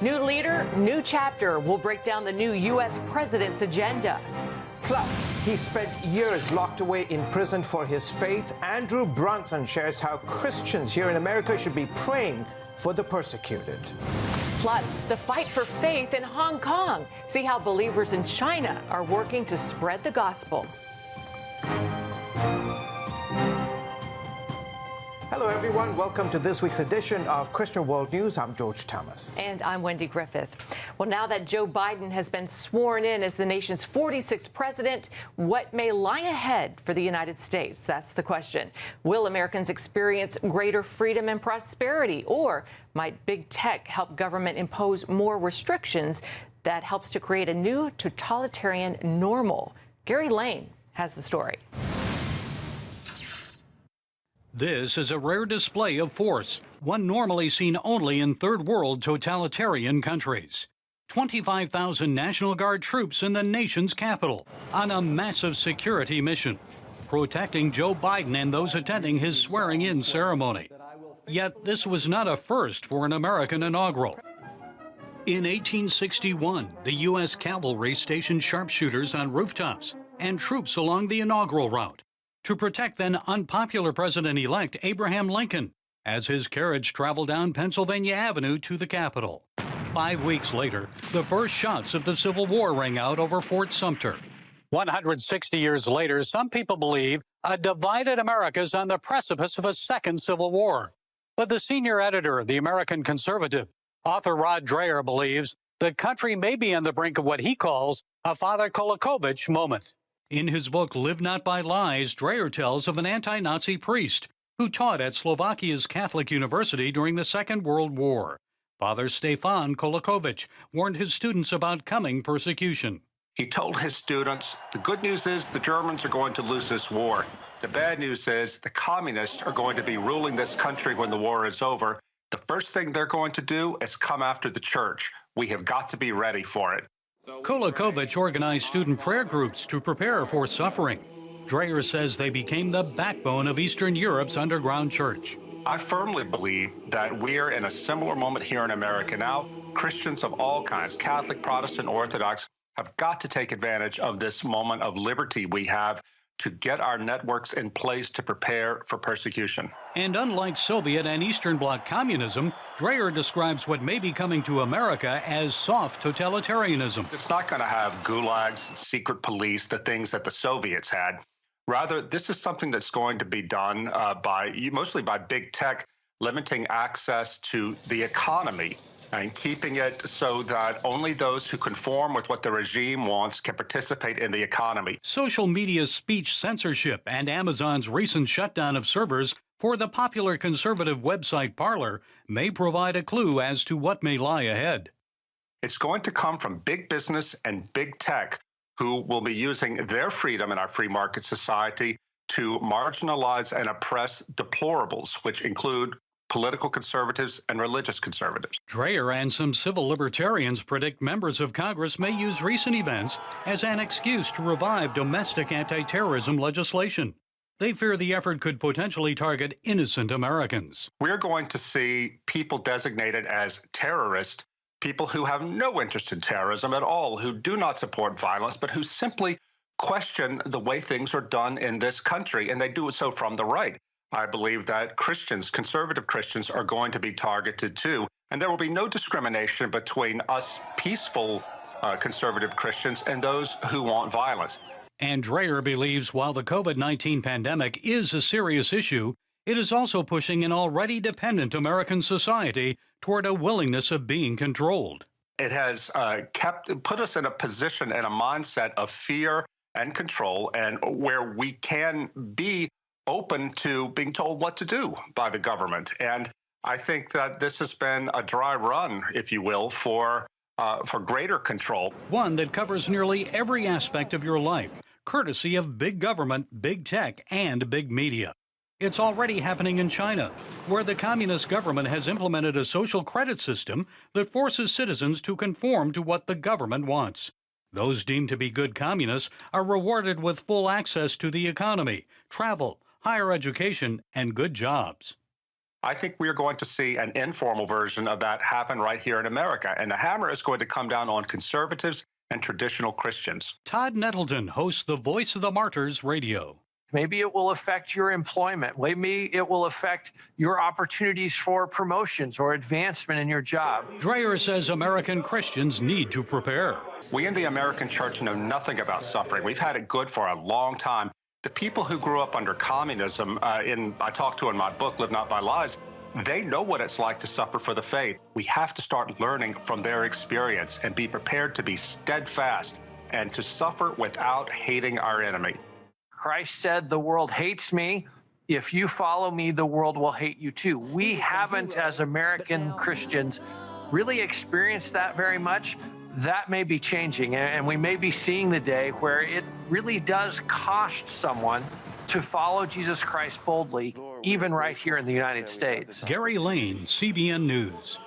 New leader, new chapter. We'll break down the new U.S. president's agenda. Plus, he spent years locked away in prison for his faith. Andrew Brunson shares how Christians here in America should be praying for the persecuted. Plus, the fight for faith in Hong Kong. See how believers in China are working to spread the gospel. Hello, everyone. Welcome to this week's edition of Christian World News. I'm George Thomas. And I'm Wendy Griffith. Well, now that Joe Biden has been sworn in as the nation's 46th president, what may lie ahead for the United States? That's the question. Will Americans experience greater freedom and prosperity? Or might big tech help government impose more restrictions that helps to create a new totalitarian normal? Gary Lane has the story. This is a rare display of force, one normally seen only in third world totalitarian countries. 25,000 National Guard troops in the nation's capital on a massive security mission, protecting Joe Biden and those attending his swearing-in ceremony. Yet this was not a first for an American inaugural. In 1861, the U.S. cavalry stationed sharpshooters on rooftops and troops along the inaugural route to protect then unpopular President-elect Abraham Lincoln as his carriage traveled down Pennsylvania Avenue to the Capitol. 5 weeks later, the first shots of the Civil War rang out over Fort Sumter. 160 years later, some people believe a divided America is on the precipice of a second Civil War. But the senior editor of the American Conservative, author Rod Dreher, believes the country may be on the brink of what he calls a Father Kolakovich moment. In his book, Live Not by Lies, Dreher tells of an anti-Nazi priest who taught at Slovakia's Catholic University during the Second World War. Father Stefan Kolakovich warned his students about coming persecution. He told his students, the good news is the Germans are going to lose this war. The bad news is the communists are going to be ruling this country when the war is over. The first thing they're going to do is come after the church. We have got to be ready for it. Kolakovich organized student prayer groups to prepare for suffering. Dreher says they became the backbone of Eastern Europe's underground church. I firmly believe that we're in a similar moment here in America now. Christians of all kinds, Catholic, Protestant, Orthodox, have got to take advantage of this moment of liberty we have to get our networks in place to prepare for persecution. And unlike Soviet and Eastern Bloc communism, Dreher describes what may be coming to America as soft totalitarianism. It's not going to have gulags, secret police, the things that the Soviets had. Rather, this is something that's going to be done mostly by big tech, limiting access to the economy and keeping it so that only those who conform with what the regime wants can participate in the economy. Social media speech censorship and Amazon's recent shutdown of servers for the popular conservative website Parler may provide a clue as to what may lie ahead. It's going to come from big business and big tech who will be using their freedom in our free market society to marginalize and oppress deplorables, which include political conservatives and religious conservatives. Dreher and some civil libertarians predict members of Congress may use recent events as an excuse to revive domestic anti-terrorism legislation. They fear the effort could potentially target innocent Americans. We're going to see people designated as terrorists, people who have no interest in terrorism at all, who do not support violence, but who simply question the way things are done in this country, and they do so from the right. I believe that Christians, conservative Christians, are going to be targeted too. And there will be no discrimination between us peaceful conservative Christians and those who want violence. And Dreher believes while the COVID-19 pandemic is a serious issue, it is also pushing an already dependent American society toward a willingness of being controlled. It has put us in a position and a mindset of fear and control, and where we can be open to being told what to do by the government. And I think that this has been a dry run, if you will, for greater control. One that covers nearly every aspect of your life, courtesy of big government, big tech, and big media. It's already happening in China, where the communist government has implemented a social credit system that forces citizens to conform to what the government wants. Those deemed to be good communists are rewarded with full access to the economy, travel, higher education, and good jobs. I think we are going to see an informal version of that happen right here in America. And the hammer is going to come down on conservatives and traditional Christians. Todd Nettleton hosts the Voice of the Martyrs radio. Maybe it will affect your employment. Maybe it will affect your opportunities for promotions or advancement in your job. Dreyer says American Christians need to prepare. We in the American church know nothing about suffering. We've had it good for a long time. The people who grew up under communism, I talk to in my book, Live Not by Lies, they know what it's like to suffer for the faith. We have to start learning from their experience and be prepared to be steadfast and to suffer without hating our enemy. Christ said, the world hates me. If you follow me, the world will hate you too. We haven't, as American Christians, really experienced that very much. That may be changing, and we may be seeing the day where it really does cost someone to follow Jesus Christ boldly, even right here in the United States. Gary Lane, CBN News.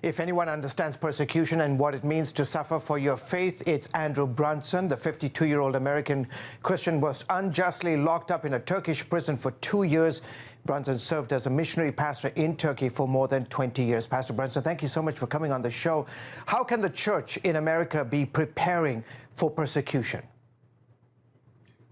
If anyone understands persecution and what it means to suffer for your faith, it's Andrew Brunson. The 52-year-old American Christian was unjustly locked up in a Turkish prison for 2 years. Brunson served as a missionary pastor in Turkey for more than 20 years. Pastor Brunson, thank you so much for coming on the show. How can the church in America be preparing for persecution?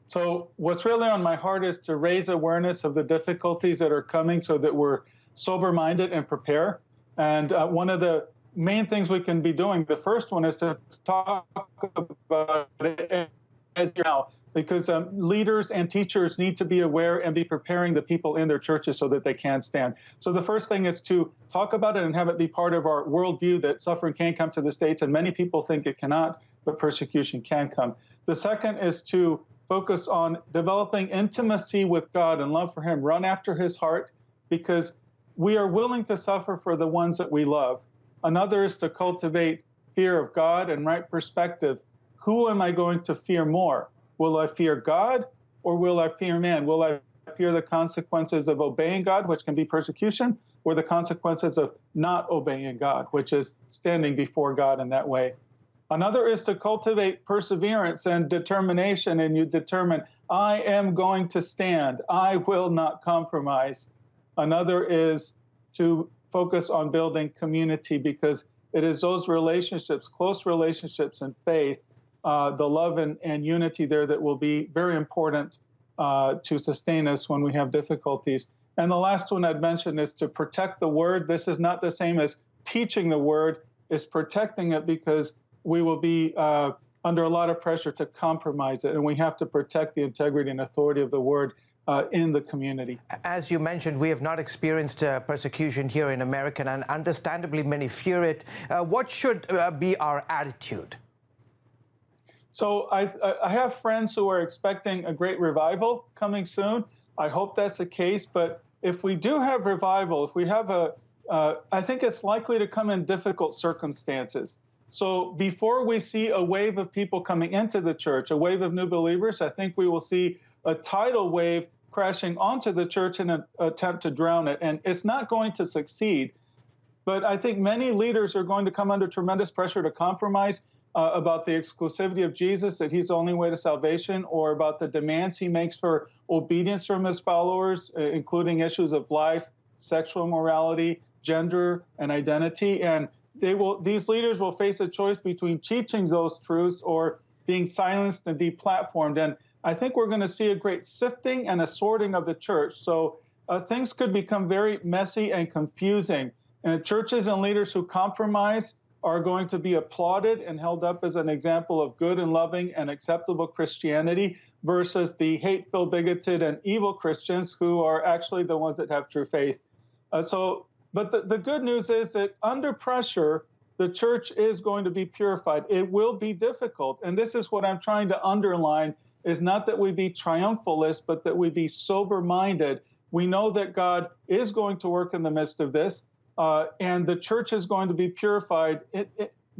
So what's really on my heart is to raise awareness of the difficulties that are coming so that we're sober-minded and prepare. And one of the main things we can be doing, the first one is to talk about it as now, because leaders and teachers need to be aware and be preparing the people in their churches so that they can stand. So the first thing is to talk about it and have it be part of our worldview that suffering can come to the States, and many people think it cannot, but persecution can come. The second is to focus on developing intimacy with God and love for Him, run after His heart, because we are willing to suffer for the ones that we love. Another is to cultivate fear of God and right perspective. Who am I going to fear more? Will I fear God or will I fear man? Will I fear the consequences of obeying God, which can be persecution, or the consequences of not obeying God, which is standing before God in that way? Another is to cultivate perseverance and determination, and you determine, I am going to stand. I will not compromise. Another is to focus on building community, because it is those relationships, close relationships and faith, the love and unity there that will be very important to sustain us when we have difficulties. And the last one I'd mention is to protect the word. This is not the same as teaching the word, it's protecting it, because we will be under a lot of pressure to compromise it, and we have to protect the integrity and authority of the word in the community. As you mentioned, we have not experienced persecution here in America, and understandably many fear it. What should be our attitude? So I have friends who are expecting a great revival coming soon. I hope that's the case, but if we do have revival, if we have I think it's likely to come in difficult circumstances. So before we see a wave of people coming into the church, a wave of new believers, I think we will see a tidal wave crashing onto the church in an attempt to drown it. And it's not going to succeed. But I think many leaders are going to come under tremendous pressure to compromise about the exclusivity of Jesus, that He's the only way to salvation, or about the demands He makes for obedience from His followers, including issues of life, sexual morality, gender, and identity. And these leaders will face a choice between teaching those truths or being silenced and deplatformed. And I think we're going to see a great sifting and a sorting of the church. So things could become very messy and confusing. And churches and leaders who compromise are going to be applauded and held up as an example of good and loving and acceptable Christianity, versus the hateful, bigoted, and evil Christians who are actually the ones that have true faith. But the good news is that under pressure, the church is going to be purified. It will be difficult. And this is what I'm trying to underline, is not that we be triumphalist, but that we be sober-minded. We know that God is going to work in the midst of this, and the church is going to be purified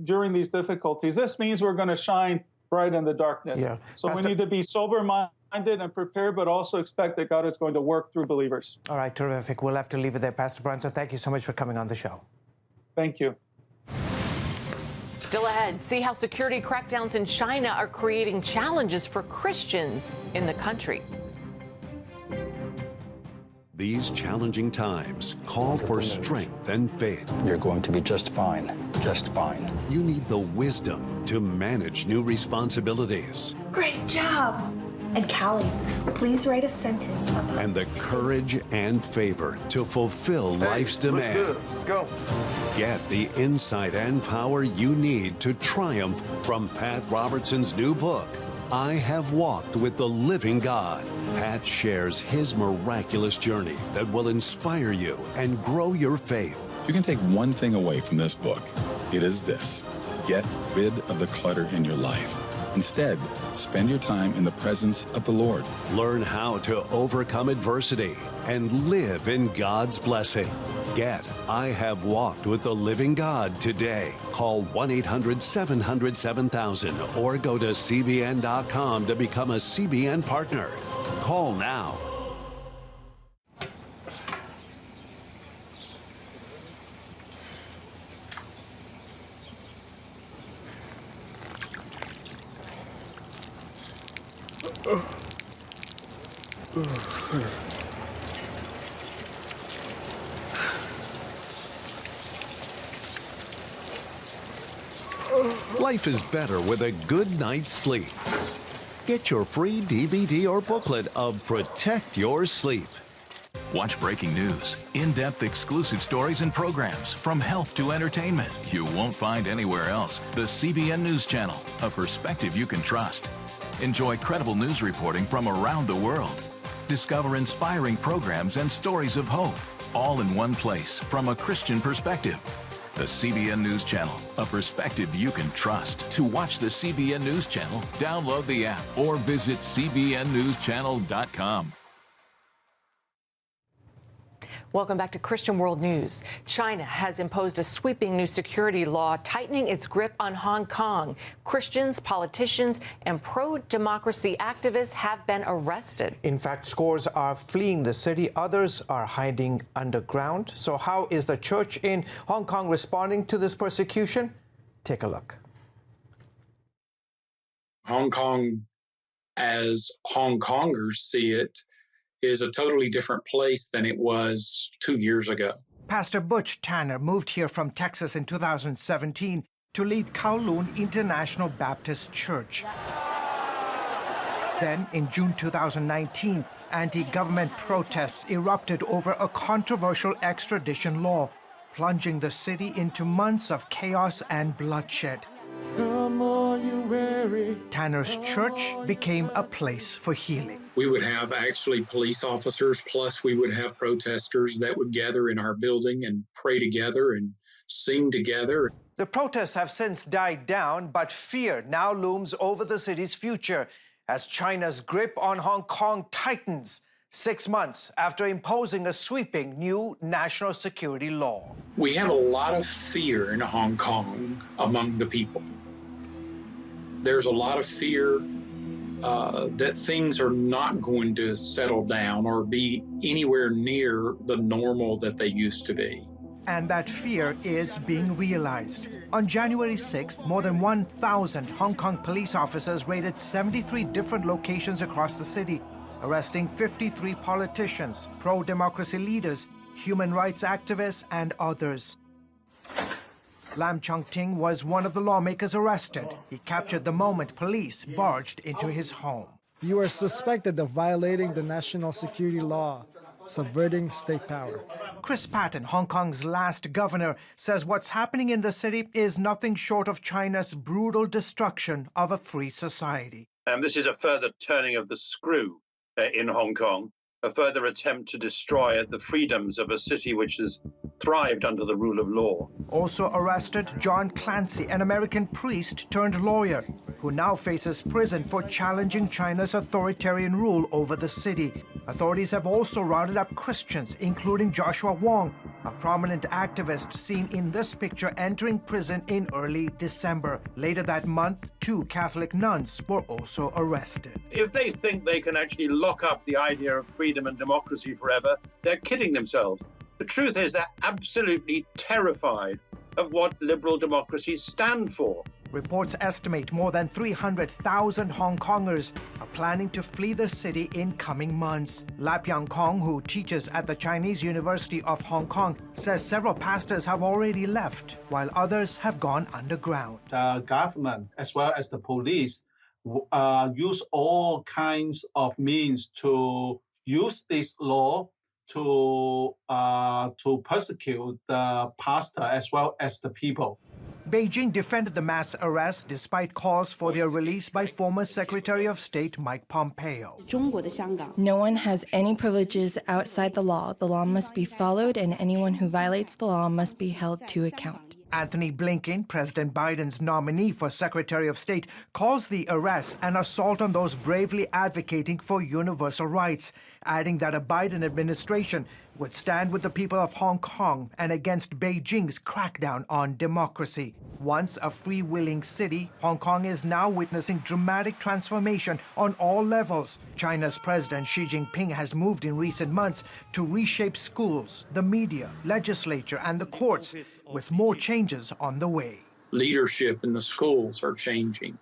during these difficulties. This means we're going to shine bright in the darkness. Yeah. So Pastor, we need to be sober-minded and prepared, but also expect that God is going to work through believers. All right, terrific. We'll have to leave it there. Pastor Brunson, thank you so much for coming on the show. Thank you. Still ahead, see how security crackdowns in China are creating challenges for Christians in the country. These challenging times call for strength and faith. You're going to be just fine, just fine. You need the wisdom to manage new responsibilities. Great job! And Callie, please write a sentence about and the courage and favor to fulfill life's demands. Looks good. Let's go. Get the insight and power you need to triumph from Pat Robertson's new book, I Have Walked with the Living God. Pat shares his miraculous journey that will inspire you and grow your faith. You can take one thing away from this book. It is this: get rid of the clutter in your life. Instead, spend your time in the presence of the Lord. Learn how to overcome adversity and live in God's blessing. Get I Have Walked with the Living God today. Call 1-800-700-7000 or go to CBN.com to become a CBN partner. Call now. Life is better with a good night's sleep. Get your free DVD or booklet of Protect Your Sleep. Watch breaking news, in-depth exclusive stories and programs from health to entertainment you won't find anywhere else. The CBN News Channel, a perspective you can trust. Enjoy credible news reporting from around the world. Discover inspiring programs and stories of hope, all in one place from a Christian perspective. The CBN News Channel, a perspective you can trust. To watch the CBN News Channel, download the app or visit cbnnewschannel.com. Welcome back to Christian World News. China has imposed a sweeping new security law tightening its grip on Hong Kong. Christians, politicians, and pro-democracy activists have been arrested. In fact, scores are fleeing the city. Others are hiding underground. So how is the church in Hong Kong responding to this persecution? Take a look. Hong Kong, as Hong Kongers see it, is a totally different place than it was 2 years ago. Pastor Butch Tanner moved here from Texas in 2017 to lead Kowloon International Baptist Church. Then, in June 2019, anti-government protests erupted over a controversial extradition law, plunging the city into months of chaos and bloodshed. Tanner's church became a place for healing. We would have actually police officers, plus we would have protesters that would gather in our building and pray together and sing together. The protests have since died down, but fear now looms over the city's future as China's grip on Hong Kong tightens 6 months after imposing a sweeping new national security law. We have a lot of fear in Hong Kong among the people. There's a lot of fear that things are not going to settle down or be anywhere near the normal that they used to be. And that fear is being realized. On January 6th, more than 1,000 Hong Kong police officers raided 73 different locations across the city, arresting 53 politicians, pro-democracy leaders, human rights activists, and others. Lam Chung-ting was one of the lawmakers arrested. He captured the moment police barged into his home. You are suspected of violating the national security law, subverting state power. Chris Patten, Hong Kong's last governor, says what's happening in the city is nothing short of China's brutal destruction of a free society. This is a further turning of the screw in Hong Kong, a further attempt to destroy the freedoms of a city which has thrived under the rule of law. Also arrested, John Clancy, an American priest turned lawyer, who now faces prison for challenging China's authoritarian rule over the city. Authorities have also rounded up Christians, including Joshua Wong, a prominent activist seen in this picture entering prison in early December. Later that month, 2 Catholic nuns were also arrested. If they think they can actually lock up the idea of freedom and democracy forever, they're kidding themselves. The truth is they're absolutely terrified of what liberal democracies stand for. Reports estimate more than 300,000 Hong Kongers are planning to flee the city in coming months. Lap Yang Kong, who teaches at the Chinese University of Hong Kong, says several pastors have already left, while others have gone underground. The government, as well as the police, use all kinds of means to use this law to persecute the pastor as well as the people. Beijing defended the mass arrest despite calls for their release by former Secretary of State Mike Pompeo. No one has any privileges outside the law. The law must be followed, and anyone who violates the law must be held to account. Anthony Blinken, President Biden's nominee for Secretary of State, calls the arrest an assault on those bravely advocating for universal rights, adding that a Biden administration would stand with the people of Hong Kong and against Beijing's crackdown on democracy. Once a freewheeling city, Hong Kong is now witnessing dramatic transformation on all levels. China's President Xi Jinping has moved in recent months to reshape schools, the media, legislature, and the courts, with more changes on the way. Leadership in the schools are changing.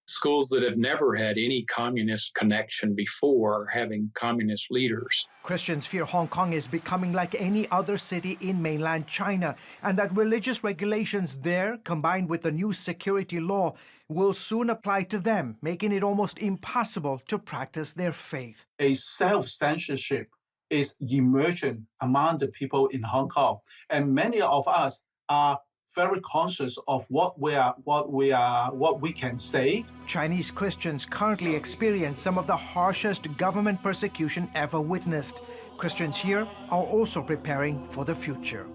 Schools that have never had any communist connection before are having communist leaders. Christians fear Hong Kong is becoming like any other city in mainland China, and that religious regulations there, combined with the new security law, will soon apply to them, making it almost impossible to practice their faith. A self-censorship is emerging among the people in Hong Kong, and many of us are very conscious of what we can say. Chinese Christians currently experience some of the harshest government persecution ever witnessed. Christians here are also preparing for the future.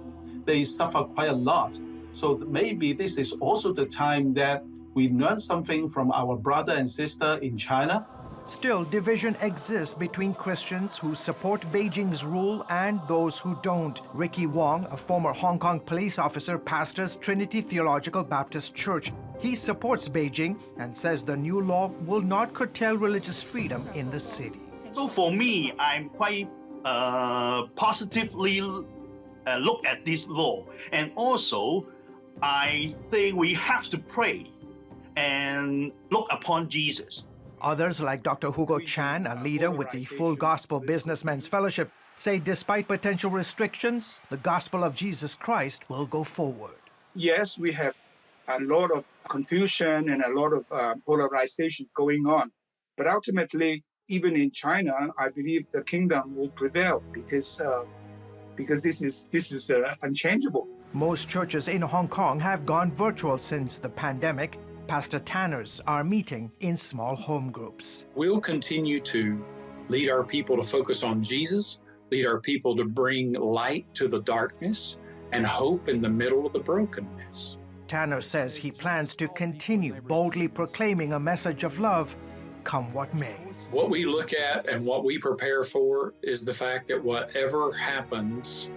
They suffer quite a lot. So maybe this is also the time that we learn something from our brother and sister in China. Still, division exists between Christians who support Beijing's rule and those who don't. Ricky Wong, a former Hong Kong police officer, pastors Trinity Theological Baptist Church. He supports Beijing and says the new law will not curtail religious freedom in the city. So for me, I'm quite positively look at this law. And also, I think we have to pray and look upon Jesus. Others, like Dr. Hugo Chan, a leader with the Full Gospel Businessmen's Fellowship, say despite potential restrictions, the gospel of Jesus Christ will go forward. Yes, we have a lot of confusion and a lot of polarization going on. But ultimately, even in China, I believe the kingdom will prevail because this is unchangeable. Most churches in Hong Kong have gone virtual since the pandemic. Pastor Tanners are meeting in small home groups. We'll continue to lead our people to focus on Jesus, lead our people to bring light to the darkness and hope in the middle of the brokenness. Tanner says he plans to continue boldly proclaiming a message of love, come what may. What we look at and what we prepare for is the fact that whatever happens,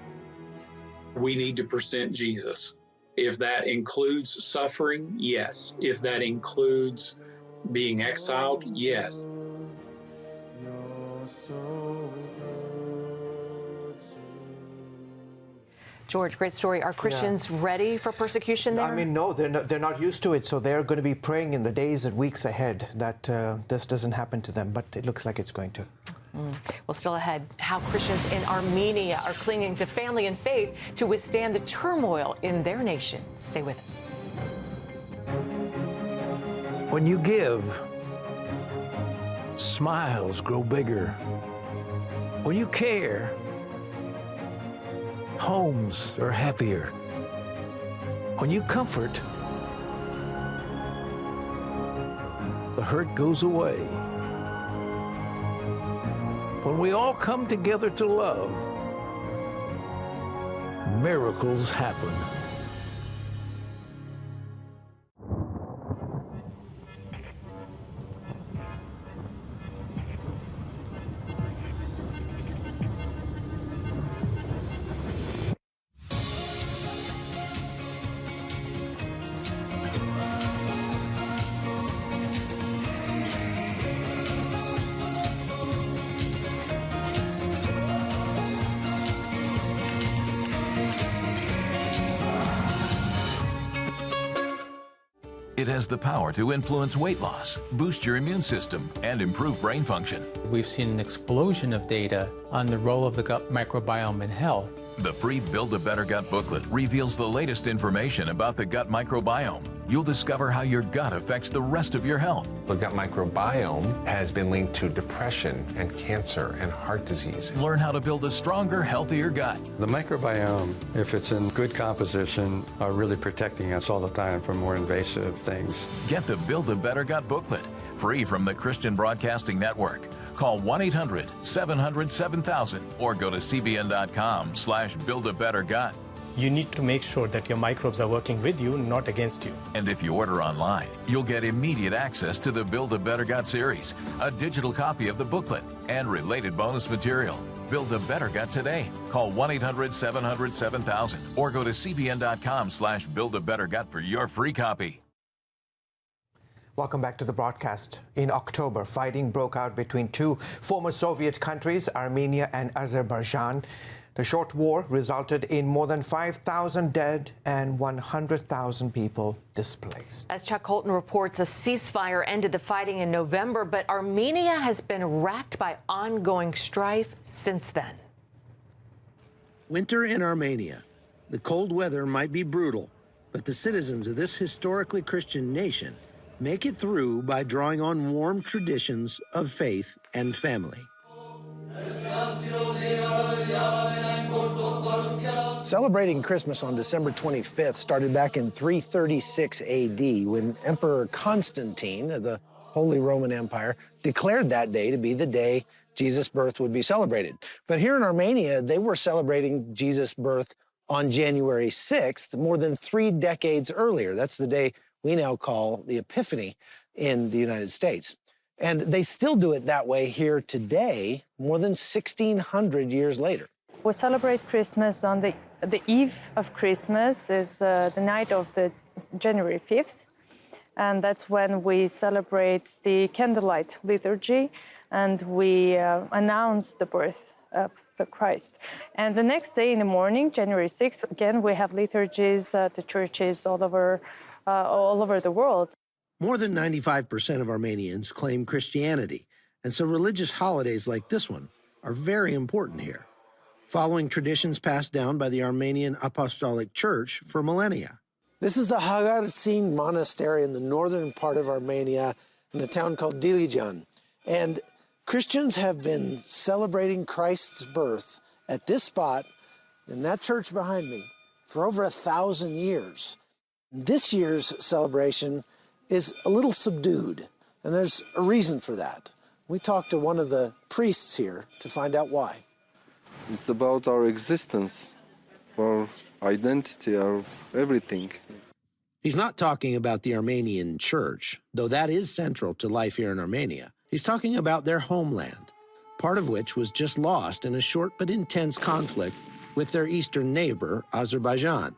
we need to present Jesus. If that includes suffering, yes. If that includes being exiled, yes. George, great story. Are Christians ready for persecution there? I mean, no, they're not used to it, so they're going to be praying in the days and weeks ahead that this doesn't happen to them, but it looks like it's going to. Well, still ahead, how Christians in Armenia are clinging to family and faith to withstand the turmoil in their nation. Stay with us. When you give, smiles grow bigger. When you care, homes are happier. When you comfort, the hurt goes away. When we all come together to love, miracles happen. It has the power to influence weight loss, boost your immune system, and improve brain function. We've seen an explosion of data on the role of the gut microbiome in health. The free Build a Better Gut booklet reveals the latest information about the gut microbiome. You'll discover how your gut affects the rest of your health. The gut microbiome has been linked to depression and cancer and heart disease. Learn how to build a stronger, healthier gut. The microbiome, if it's in good composition, are really protecting us all the time from more invasive things. Get the Build a Better Gut booklet, free from the Christian Broadcasting Network. Call 1-800-700-7000 or go to cbn.com/buildabettergut. You need to make sure that your microbes are working with you, not against you. And if you order online, you'll get immediate access to the Build a Better Gut series, a digital copy of the booklet, and related bonus material. Build a Better Gut today. Call 1-800-700-7000 or go to cbn.com/buildabettergut for your free copy. Welcome back to the broadcast. In October, fighting broke out between two former Soviet countries, Armenia and Azerbaijan. The short war resulted in more than 5,000 dead and 100,000 people displaced. As Chuck Holton reports, a ceasefire ended the fighting in November, but Armenia has been racked by ongoing strife since then. Winter in Armenia. The cold weather might be brutal, but the citizens of this historically Christian nation make it through by drawing on warm traditions of faith and family. Celebrating Christmas on December 25th started back in 336 AD when Emperor Constantine of the Holy Roman Empire declared that day to be the day Jesus' birth would be celebrated. But here in Armenia, they were celebrating Jesus' birth on January 6th, more than 3 decades earlier. That's the day we now call the Epiphany in the United States. And they still do it that way here today, more than 1,600 years later. We celebrate Christmas on the eve of Christmas is the night of the January 5th. And that's when we celebrate the candlelight liturgy and we announce the birth of the Christ. And the next day in the morning, January 6th, again, we have liturgies at the churches all over the world. More than 95% of Armenians claim Christianity, and so religious holidays like this one are very important here, following traditions passed down by the Armenian Apostolic Church for millennia. This is the Hagarsin Monastery in the northern part of Armenia in a town called Dilijan. And Christians have been celebrating Christ's birth at this spot in that church behind me for over 1,000 years. This year's celebration is a little subdued, and there's a reason for that. We talked to one of the priests here to find out why. It's about our existence, our identity, our everything. He's not talking about the Armenian church, though that is central to life here in Armenia. He's talking about their homeland, part of which was just lost in a short but intense conflict with their eastern neighbor, Azerbaijan.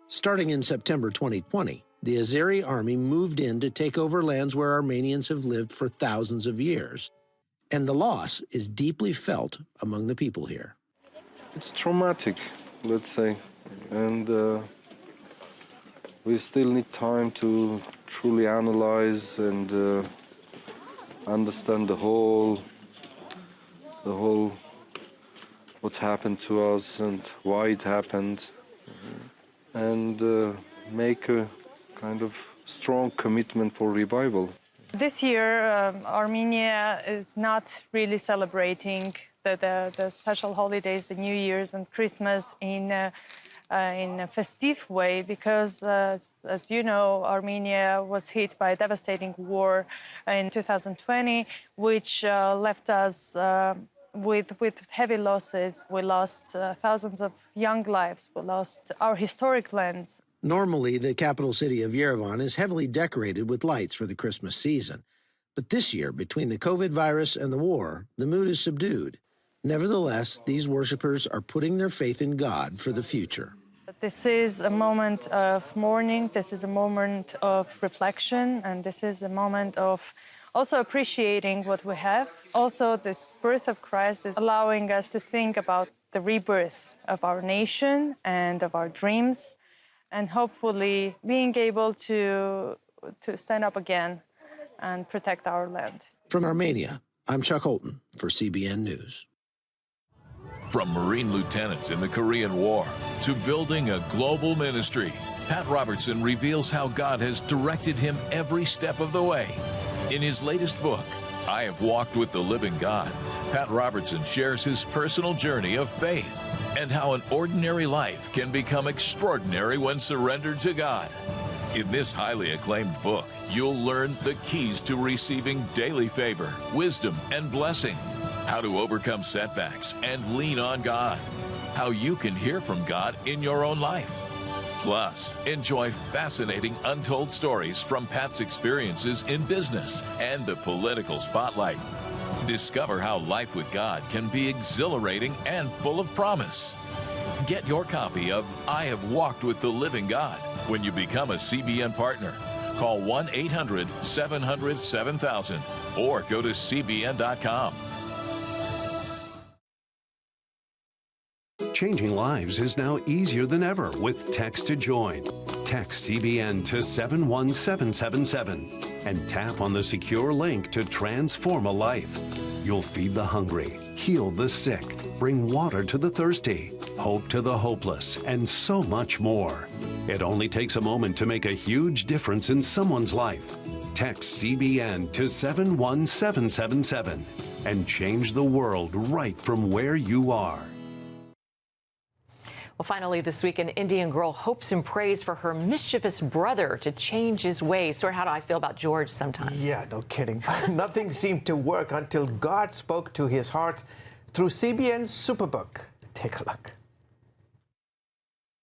Starting in September 2020, the Azeri army moved in to take over lands where Armenians have lived for thousands of years, and the loss is deeply felt among the people here. It's traumatic, let's say, and we still need time to truly analyze and understand the whole what happened to us and why it happened, and make a kind of strong commitment for revival. This year, Armenia is not really celebrating the special holidays, the New Year's and Christmas in a festive way because, as you know, Armenia was hit by a devastating war in 2020, which left us with heavy losses. We lost thousands of young lives. We lost our historic lands. Normally, the capital city of Yerevan is heavily decorated with lights for the Christmas season. But this year, between the COVID virus and the war, the mood is subdued. Nevertheless, these worshipers are putting their faith in God for the future. This is a moment of mourning, this is a moment of reflection, and this is a moment of also appreciating what we have. Also, this birth of Christ is allowing us to think about the rebirth of our nation and of our dreams, and hopefully being able to stand up again and protect our land. From Armenia, I'm Chuck Holton for CBN News. From Marine lieutenant in the Korean War to building a global ministry, Pat Robertson reveals how God has directed him every step of the way. In his latest book, I Have Walked with the Living God, Pat Robertson shares his personal journey of faith and how an ordinary life can become extraordinary when surrendered to God. In this highly acclaimed book, you'll learn the keys to receiving daily favor, wisdom, and blessing, how to overcome setbacks and lean on God, how you can hear from God in your own life. Plus, enjoy fascinating untold stories from Pat's experiences in business and the political spotlight. Discover how life with God can be exhilarating and full of promise. Get your copy of I Have Walked with the Living God when you become a CBN partner. Call 1-800-700-7000 or go to cbn.com. Changing lives is now easier than ever with Text to Join. Text CBN to 71777 and tap on the secure link to transform a life. You'll feed the hungry, heal the sick, bring water to the thirsty, hope to the hopeless, and so much more. It only takes a moment to make a huge difference in someone's life. Text CBN to 71777 and change the world right from where you are. Well, finally this week, an Indian girl hopes and prays for her mischievous brother to change his ways. So how do I feel about George sometimes? Yeah, no kidding. Nothing seemed to work until God spoke to his heart through CBN's Superbook. Take a look.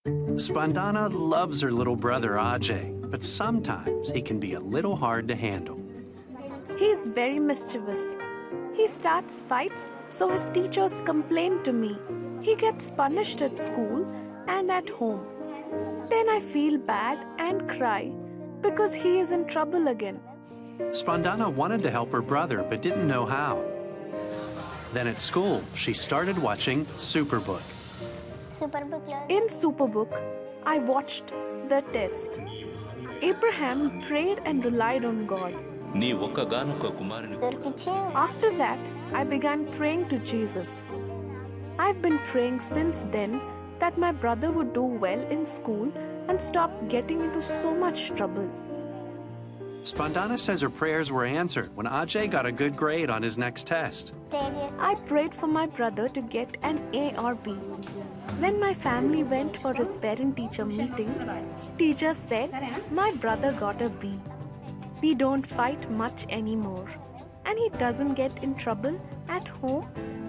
Spandana loves her little brother Ajay, but sometimes he can be a little hard to handle. He's very mischievous. He starts fights, so his teachers complain to me. He gets punished at school and at home. Then I feel bad and cry because he is in trouble again. Spandana wanted to help her brother but didn't know how. Then at school, she started watching Superbook. In Superbook, I watched the test. Abraham prayed and relied on God. After that, I began praying to Jesus. I've been praying since then that my brother would do well in school and stop getting into so much trouble. Spandana says her prayers were answered when Ajay got a good grade on his next test. I prayed for my brother to get an A or B. When my family went for his parent-teacher meeting, teacher said my brother got a B. We don't fight much anymore, and he doesn't get in trouble at home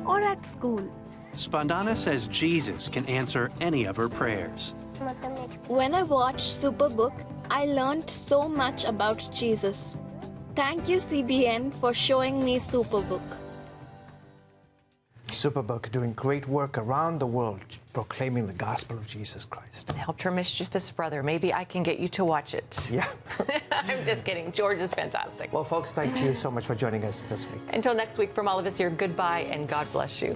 or at school. Spandana says Jesus can answer any of her prayers. When I watched Superbook, I learned so much about Jesus. Thank you, CBN, for showing me Superbook. Superbook doing great work around the world, proclaiming the gospel of Jesus Christ. Helped her mischievous brother. Maybe I can get you to watch it. Yeah. I'm just kidding. George is fantastic. Well, folks, thank you so much for joining us this week. Until next week, from all of us here, goodbye and God bless you.